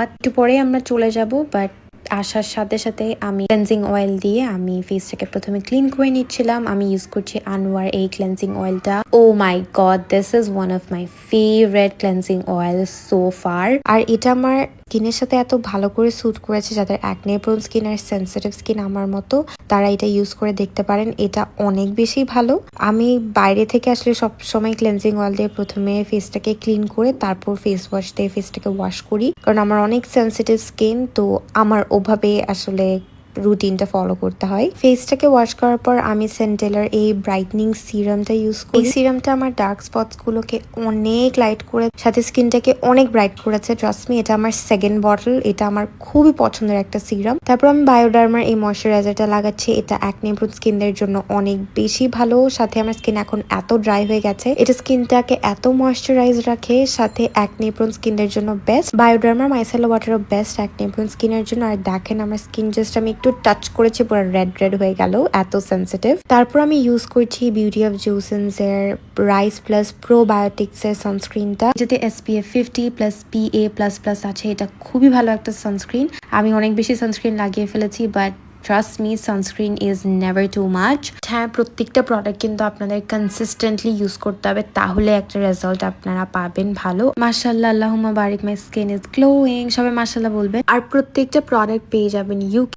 একটু পরে আমরা চলে যাব, বাট আসার সাথে সাথে আমি ক্লেন্সিং অয়েল দিয়ে আমি ফেসটাকে প্রথমে ক্লিন করে নিচ্ছিলাম। আমি ইউজ করছি আনোয়ার এই ক্লেন্সিং অয়েলটা। Oh my god, this is one of my favourite cleansing oil so far. আর এটা আমার স্কিনের সাথে এত ভালো করে স্যুট করেছে, যাদের অ্যাকনে প্রোন স্কিন আর সেন্সিটিভ স্কিন আমার মতো, তারা এটা ইউজ করে দেখতে পারেন। এটা অনেক বেশি ভালো। আমি বাইরে থেকে আসলে সব সময় ক্লেন্সিং অয়েল দিয়ে প্রথমে ফেসটাকে ক্লিন করে তারপর ফেস ওয়াশ দিয়ে ফেসটাকে ওয়াশ করি, কারণ আমার অনেক সেন্সিটিভ স্কিন, তো আমার ওভাবে আসলে রুটিনটা ফলো করতে হয়। ফেসটাকে ওয়াশ করার পর আমি সেন্টেলার এই ব্রাইটনিং সিরামটা ইউজ করি। এই সিরামটা আমার ডার্ক স্পটস গুলোকে অনেক লাইট করে, সাথে স্কিনটাকে অনেক ব্রাইট করেছে। ট্রাস্ট মি, এটা আমার সেকেন্ড বটল। এটা আমার খুবই পছন্দের একটা সিরাম। তারপর আমি বায়োডার্মার এই ময়শ্চারাইজারটা লাগাচ্ছি। এটা অ্যাকনে প্রোন স্কিনদের জন্য অনেক বেশি ভালো। সাথে আমার স্কিন এখন এত ড্রাই হয়ে গেছে, এটা স্কিনটাকে এত ময়শ্চারাইজ রাখে, সাথে অ্যাকনে প্রোন স্কিনদের জন্য বেস্ট। বায়োডার্মার মাইসেলা ওয়াটারও বেস্ট অ্যাকনে প্রোন স্কিনের জন্য। আর দেখেন আমার স্কিন জাস্ট আমি একটু টাচ করেছি, পুরো রেড রেড হয়ে গেল, এত সেন্সিটিভ। তারপর আমি ইউজ করছি বিউটি অফ জোসেন্স এর রাইস প্লাস প্রোবায়োটিক্স এর সানস্ক্রিনটা, যেতে SPF 50 প্লাস PA++ আছে। এটা খুবই ভালো একটা সানস্ক্রিন। আমি অনেক বেশি সানস্ক্রিন লাগিয়ে ফেলেছি, but trust me, sunscreen is never too much. হ্যাঁ, প্রত্যেকটা প্রোডাক্ট কিন্তু আপনাদের কনসিস্টেন্টলি ইউজ করতে হবে, তাহলে একটা রেজাল্ট আপনারা পাবেন ভালো। মাশাআল্লাহ, আল্লাহুম্মা বারিক, মাই স্কিন ইজ গ্লোয়িং। সবাই মাশাআল্লাহ বলবেন। আর প্রত্যেকটা প্রোডাক্ট পেয়ে যাবেন